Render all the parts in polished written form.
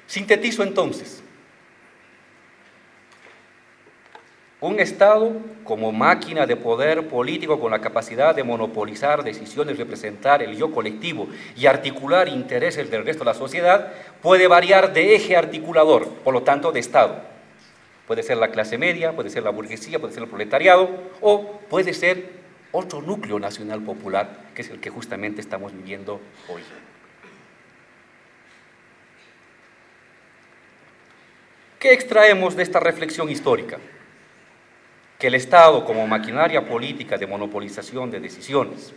Sintetizo entonces. Un Estado como máquina de poder político con la capacidad de monopolizar decisiones, representar el yo colectivo y articular intereses del resto de la sociedad, puede variar de eje articulador, por lo tanto de Estado. Puede ser la clase media, puede ser la burguesía, puede ser el proletariado, o puede ser otro núcleo nacional popular, que es el que justamente estamos viviendo hoy. ¿Qué extraemos de esta reflexión histórica? Que el Estado, como maquinaria política de monopolización de decisiones,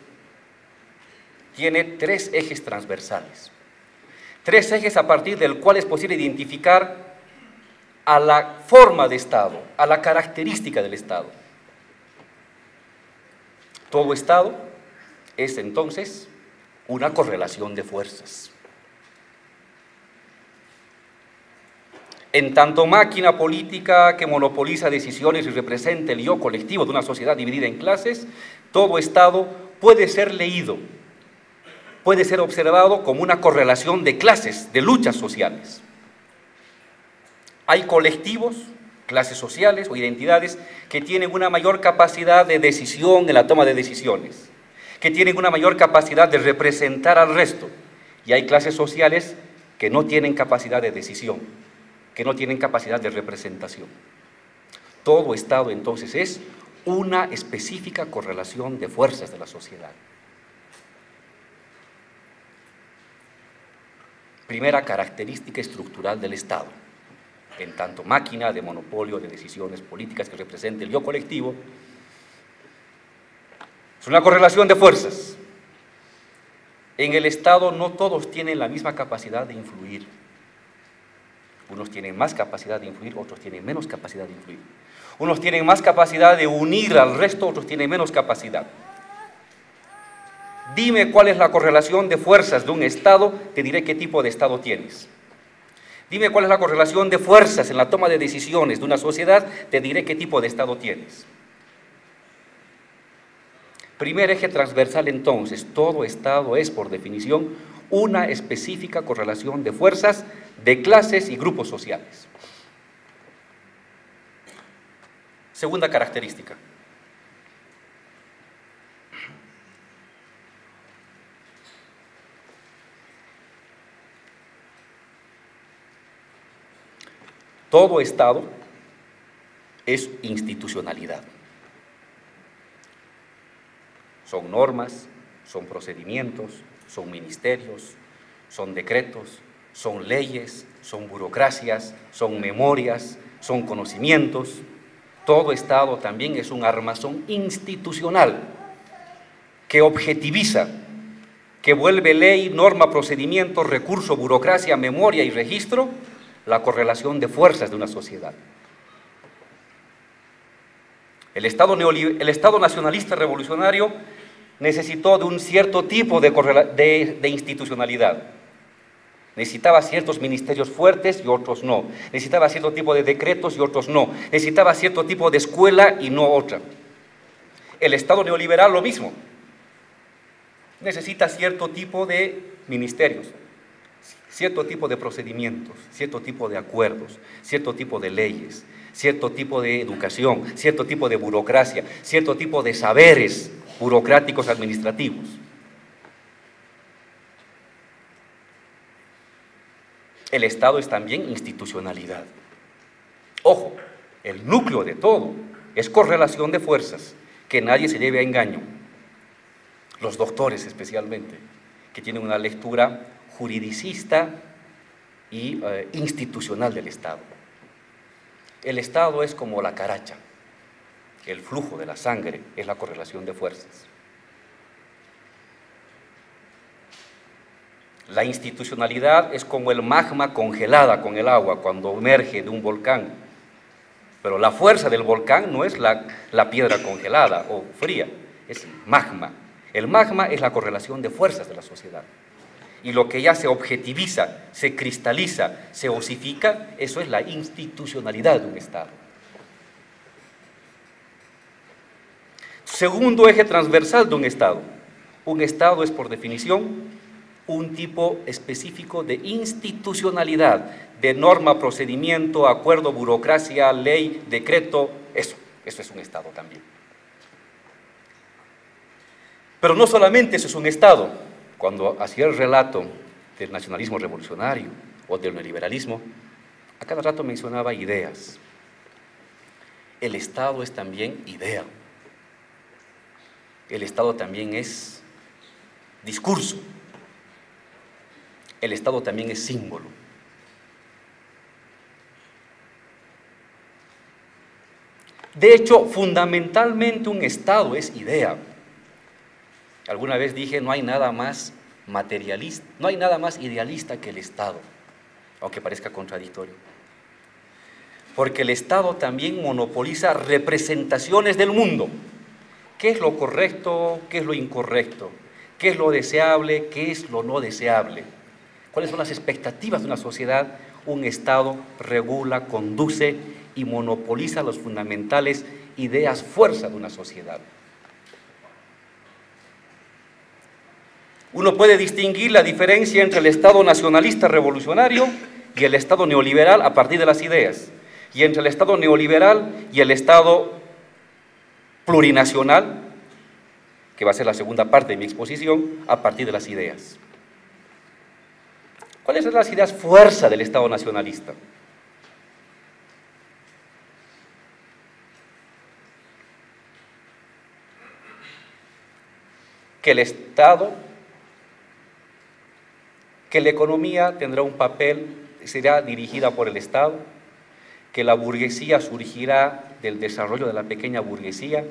tiene tres ejes transversales. Tres ejes a partir del cual es posible identificar a la forma de Estado, a la característica del Estado. Todo Estado es entonces una correlación de fuerzas. En tanto máquina política que monopoliza decisiones y representa el yo colectivo de una sociedad dividida en clases, todo Estado puede ser leído, puede ser observado como una correlación de clases, de luchas sociales. Hay colectivos, clases sociales o identidades que tienen una mayor capacidad de decisión en la toma de decisiones, que tienen una mayor capacidad de representar al resto, y hay clases sociales que no tienen capacidad de decisión, que no tienen capacidad de representación. Todo Estado entonces es una específica correlación de fuerzas de la sociedad. Primera característica estructural del Estado, en tanto máquina de monopolio de decisiones políticas que representa el yo colectivo, es una correlación de fuerzas. En el Estado no todos tienen la misma capacidad de influir. Unos tienen más capacidad de influir, otros tienen menos capacidad de influir. Unos tienen más capacidad de unir al resto, otros tienen menos capacidad. Dime cuál es la correlación de fuerzas de un Estado, te diré qué tipo de Estado tienes. Dime cuál es la correlación de fuerzas en la toma de decisiones de una sociedad, te diré qué tipo de Estado tienes. Primer eje transversal entonces, todo Estado es por definición una específica correlación de fuerzas de clases y grupos sociales. Segunda característica. Todo Estado es institucionalidad. Son normas, son procedimientos, son ministerios, son decretos, son leyes, son burocracias, son memorias, son conocimientos. Todo Estado también es un armazón institucional que objetiviza, que vuelve ley, norma, procedimiento, recurso, burocracia, memoria y registro la correlación de fuerzas de una sociedad. El Estado nacionalista revolucionario necesitó de un cierto tipo de institucionalidad. Necesitaba ciertos ministerios fuertes y otros no. Necesitaba cierto tipo de decretos y otros no. Necesitaba cierto tipo de escuela y no otra. El Estado neoliberal lo mismo. Necesita cierto tipo de ministerios, cierto tipo de procedimientos, cierto tipo de acuerdos, cierto tipo de leyes, cierto tipo de educación, cierto tipo de burocracia, cierto tipo de saberes burocráticos administrativos. El Estado es también institucionalidad. Ojo, el núcleo de todo es correlación de fuerzas, que nadie se lleve a engaño. Los doctores especialmente, que tienen una lectura juridicista y institucional del Estado. El Estado es como la caracha, el flujo de la sangre es la correlación de fuerzas. La institucionalidad es como el magma congelada con el agua cuando emerge de un volcán, pero la fuerza del volcán no es la piedra congelada o fría, es magma. El magma es la correlación de fuerzas de la sociedad. Y lo que ya se objetiviza, se cristaliza, se osifica, eso es la institucionalidad de un Estado. Segundo eje transversal de un Estado. Un Estado es, por definición, un tipo específico de institucionalidad, de norma, procedimiento, acuerdo, burocracia, ley, decreto, eso es un Estado también. Pero no solamente eso es un Estado. Cuando hacía el relato del nacionalismo revolucionario o del neoliberalismo, a cada rato mencionaba ideas. El Estado es también idea. El Estado también es discurso. El Estado también es símbolo. De hecho, fundamentalmente un Estado es idea. Alguna vez dije, no hay nada más materialista, no hay nada más idealista que el Estado, aunque parezca contradictorio. Porque el Estado también monopoliza representaciones del mundo. ¿Qué es lo correcto? ¿Qué es lo incorrecto? ¿Qué es lo deseable? ¿Qué es lo no deseable? ¿Cuáles son las expectativas de una sociedad? Un Estado regula, conduce y monopoliza las fundamentales ideas, fuerza de una sociedad. Uno puede distinguir la diferencia entre el Estado nacionalista revolucionario y el Estado neoliberal a partir de las ideas, y entre el Estado neoliberal y el Estado plurinacional, que va a ser la segunda parte de mi exposición, a partir de las ideas. ¿Cuáles son las ideas fuerza del Estado nacionalista? Que el Estado, que la economía tendrá un papel, será dirigida por el Estado, que la burguesía surgirá del desarrollo de la pequeña burguesía,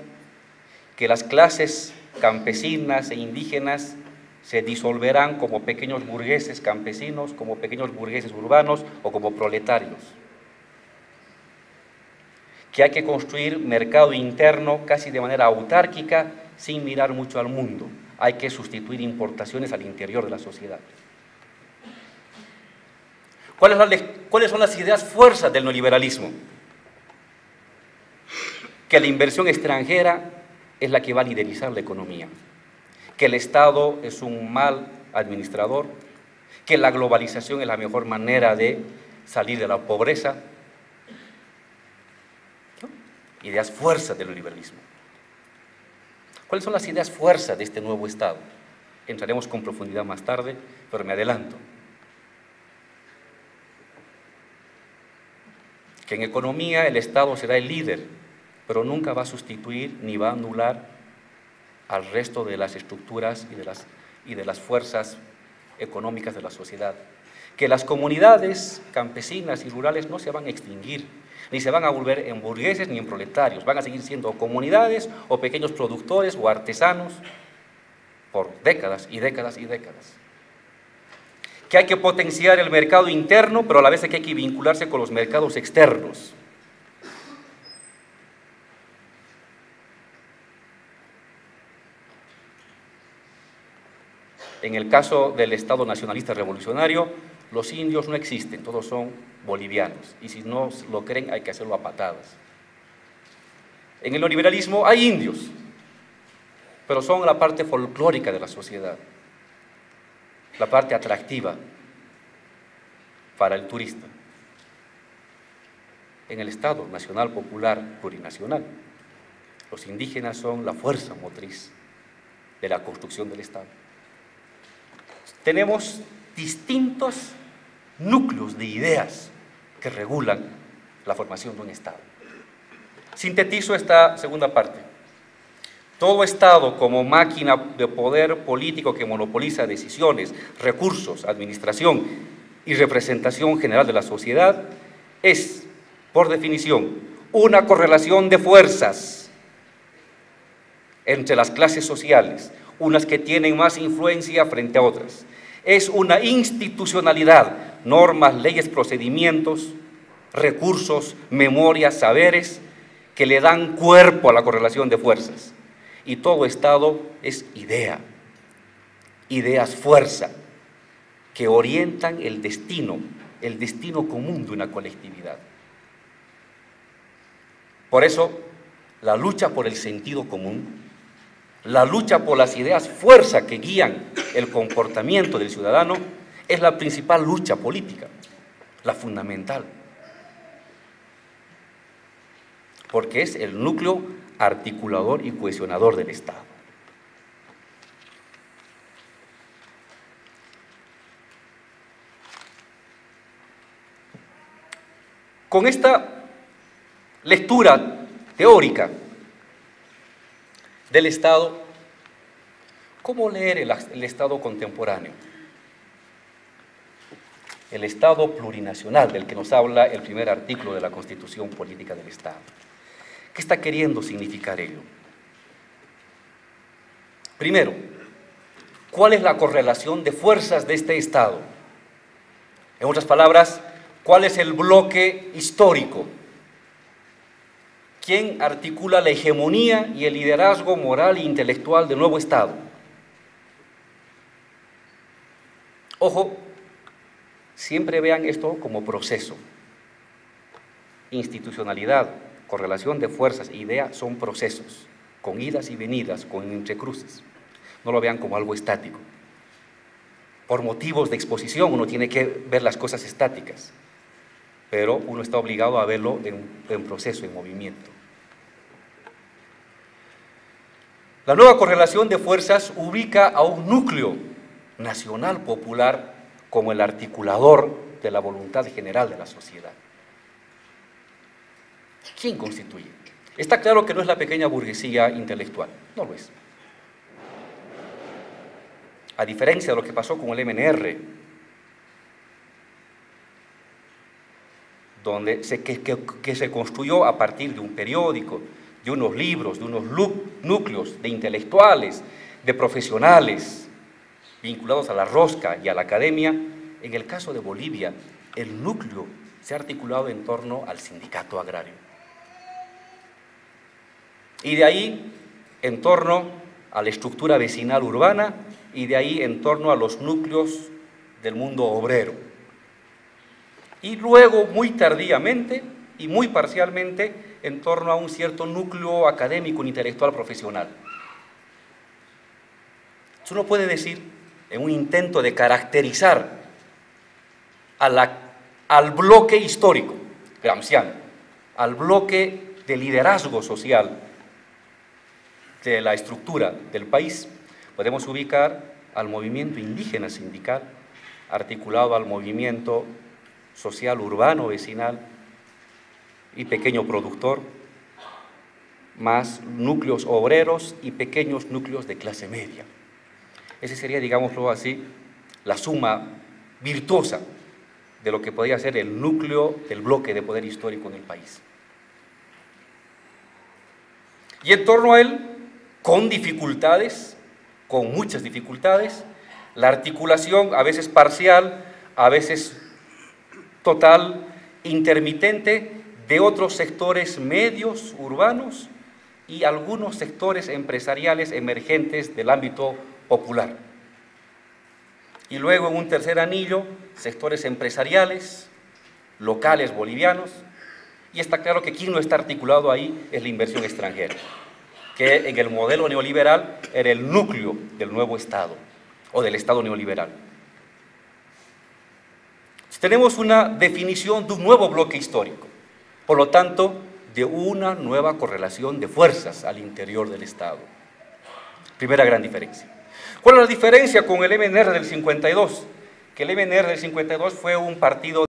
que las clases campesinas e indígenas se disolverán como pequeños burgueses campesinos, como pequeños burgueses urbanos o como proletarios, que hay que construir mercado interno casi de manera autárquica sin mirar mucho al mundo, hay que sustituir importaciones al interior de la sociedad. ¿Cuáles son las ideas fuerzas del neoliberalismo? Que la inversión extranjera es la que va a liderizar la economía, que el Estado es un mal administrador, que la globalización es la mejor manera de salir de la pobreza. ¿No? Ideas fuerzas del neoliberalismo. ¿Cuáles son las ideas fuerzas de este nuevo Estado? Entraremos con profundidad más tarde, pero me adelanto. Que en economía el Estado será el líder, pero nunca va a sustituir ni va a anular al resto de las estructuras y de las fuerzas económicas de la sociedad. Que las comunidades campesinas y rurales no se van a extinguir, ni se van a volver en burgueses ni en proletarios, van a seguir siendo comunidades o pequeños productores o artesanos por décadas y décadas y décadas. Que hay que potenciar el mercado interno, pero a la vez que hay que vincularse con los mercados externos. En el caso del Estado nacionalista revolucionario, los indios no existen, todos son bolivianos, y si no lo creen hay que hacerlo a patadas. En el neoliberalismo hay indios, pero son la parte folclórica de la sociedad, la parte atractiva para el turista. En el Estado nacional, popular, plurinacional, los indígenas son la fuerza motriz de la construcción del Estado. Tenemos distintos núcleos de ideas que regulan la formación de un Estado. Sintetizo esta segunda parte. Todo Estado como máquina de poder político que monopoliza decisiones, recursos, administración y representación general de la sociedad es, por definición, una correlación de fuerzas entre las clases sociales, unas que tienen más influencia frente a otras. Es una institucionalidad, normas, leyes, procedimientos, recursos, memorias, saberes, que le dan cuerpo a la correlación de fuerzas. Y todo Estado es idea, ideas fuerza, que orientan el destino común de una colectividad. Por eso, la lucha por el sentido común, La lucha por las ideas fuerza que guían el comportamiento del ciudadano es la principal lucha política, la fundamental, porque es el núcleo articulador y cohesionador del Estado. Con esta lectura teórica del Estado, ¿cómo leer el Estado contemporáneo? El Estado plurinacional del que nos habla el primer artículo de la Constitución Política del Estado. ¿Qué está queriendo significar ello? Primero, ¿cuál es la correlación de fuerzas de este Estado? En otras palabras, ¿cuál es el bloque histórico? ¿Quién articula la hegemonía y el liderazgo moral e intelectual del nuevo Estado? Ojo, siempre vean esto como proceso. Institucionalidad, correlación de fuerzas e ideas son procesos, con idas y venidas, con entrecruces. No lo vean como algo estático. Por motivos de exposición uno tiene que ver las cosas estáticas, pero uno está obligado a verlo en proceso, en movimiento. La nueva correlación de fuerzas ubica a un núcleo nacional popular como el articulador de la voluntad general de la sociedad. ¿Quién constituye? Está claro que no es la pequeña burguesía intelectual, no lo es. A diferencia de lo que pasó con el MNR, donde que se construyó a partir de un periódico, de unos libros, de unos núcleos de intelectuales, de profesionales vinculados a la rosca y a la academia. En el caso de Bolivia, el núcleo se ha articulado en torno al sindicato agrario. Y de ahí en torno a la estructura vecinal urbana y de ahí en torno a los núcleos del mundo obrero. Y luego, muy tardíamente y muy parcialmente, en torno a un cierto núcleo académico, intelectual, profesional. Uno puede decir, en un intento de caracterizar al bloque histórico gramsciano, al bloque de liderazgo social de la estructura del país, podemos ubicar al movimiento indígena sindical, articulado al movimiento social urbano vecinal y pequeño productor, más núcleos obreros y pequeños núcleos de clase media. Ese sería, digámoslo así, la suma virtuosa de lo que podría ser el núcleo del bloque de poder histórico en el país. Y en torno a él, con dificultades, con muchas dificultades, la articulación a veces parcial, a veces total, intermitente, de otros sectores medios urbanos y algunos sectores empresariales emergentes del ámbito popular. Y luego en un tercer anillo, sectores empresariales, locales bolivianos, y está claro que quien no está articulado ahí es la inversión extranjera, que en el modelo neoliberal era el núcleo del nuevo Estado, o del Estado neoliberal. Tenemos una definición de un nuevo bloque histórico, por lo tanto, de una nueva correlación de fuerzas al interior del Estado. Primera gran diferencia. ¿Cuál es la diferencia con el MNR del 52? Que el MNR del 52 fue un partido